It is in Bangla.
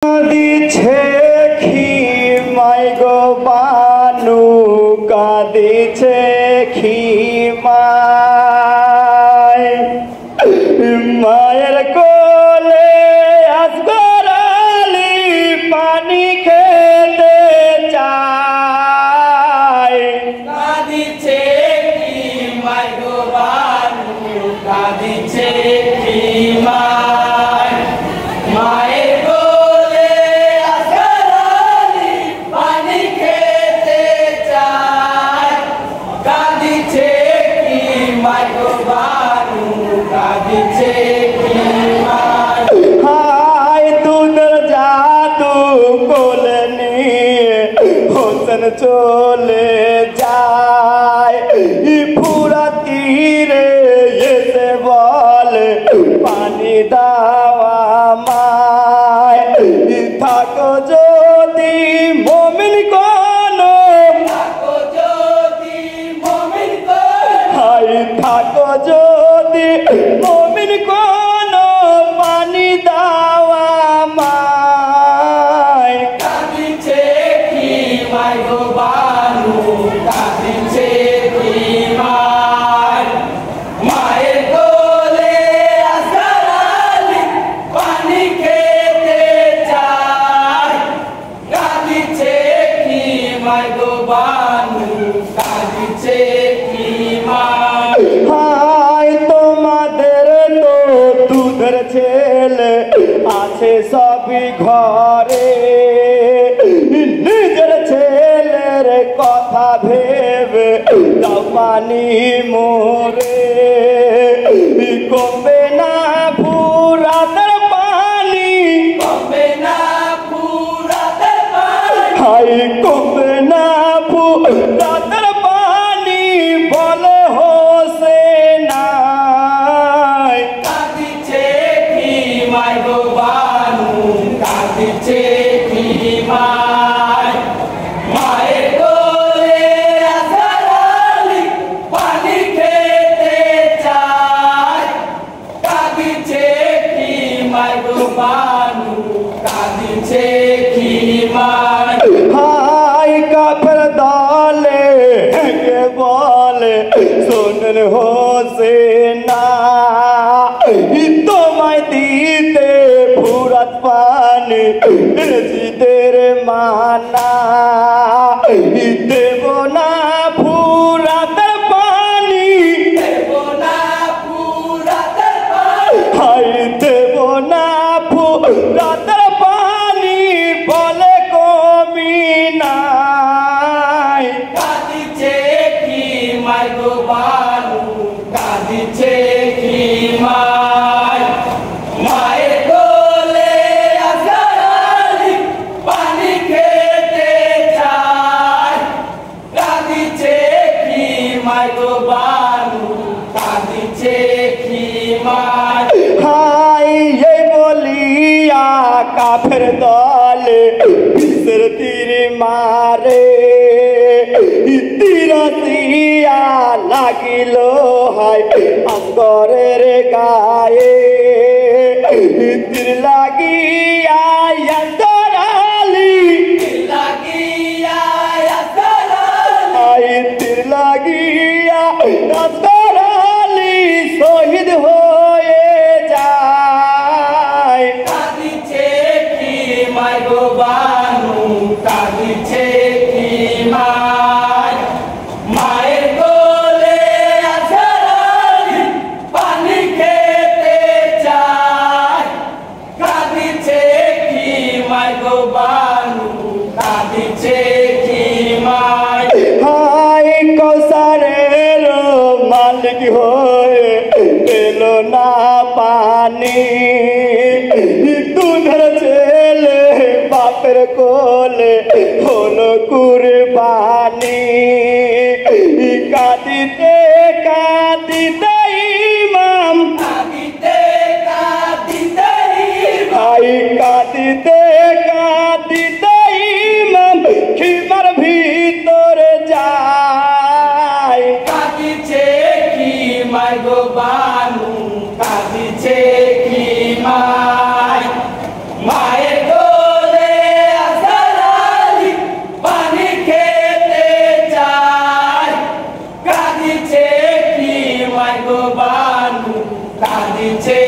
কাঁদিছে খিমাই গো বানু কাঁদিছে খিমাই মায়ের কোলে আসগরালি পানি খেতে চায় কাঁদিছে খিমাই গো বানু কাঁদিছে খিমাই মায়ের কোলে আসগরালি পানি খেতে চায় কাঁদিছে খিমাই গো বানু কাঁদিছে খিমাই হায় দুধের জাদু কোলে নিয়ে হোসেন চলে যায় ফুরা তীরে এসে বলে পানি দাওয়া মায় থাকো যদি মমিন কোনো থাকো যদি মুমিন কোন হায় থাকো যদি মমিন কোনো পানি দাওয়া মায় কাঁদিছে খিমাই গো বানু কাঁদিছে খিমাই মায়ের কোলে আসগরালি পানি খেতে চায় কাঁদিছে খিমাই গো বানু কাঁদিছে খিমাই হায় তোমাদের তো দুধের ছেলে আছে সবই ঘরে নিজের ছেলের কথা ভেবে দাও পানি মোরে কমবে না ফুরাতের পানি কমবে না ফুরাতে পানি হায় কমবে না ফুরাতের পানি বলে হোসেনাই কাঁদিছে খিমাই গো বানু কাঁদিছে খিমাই মায়ের কোলে আসগরালি পানি খেতে চায় কাঁদিছে খিমাই গো বানু কাঁদিছে খিমাই হাই কাফের দলে কে বলে শোনেন হোসেনা তোমায় দিতে ফুরাত পানি জিদের মানা দেব না ফুরাতের পানি দেব না ফুরাতে পানি হাই দেব না ফুরাতের পানি বলে কমি নাই কাঁদিছে খিমাই গো বানু কাঁদিছে খিমাই মায়ের কোলে আসগরালি পানি খেতে চায় কাঁদিছে খিমাই গো বানু কাঁদিছে খিমাই হাই এই বলিয়া কাফের দলে বিষের তীর মারে তীর দিয়া লাগিল হায় আসগরের গায়ে তীর লাগিয়া আসগরালি লাগিয়া আসগরালি হায় তীর লাগিয়া আসগরালি শহীদ হয়ে যায় কাঁদিছে খিমাই গো বানু কাঁদিছে খিমাই মায়ের কোলে আসগরালি পানি খেতে চায় কাঁদিছে খিমাই গো বানু কাঁদিছে খিমাই হায় কৌসারের মালিক হয়ে পেল না পানি দুধের ছেলে বাপের কোলে হলো কুরবানি কাঁদিতে কাঁদিতে ইমাম কাঁদিতে কাঁদিতে হাই কাঁদিতে কাঁদিতে ইমাম খিমার ভিতরে যায় কাঁদিছে খিমাই গো বানু কাঁদিছে খিমাই মায়ের দিছে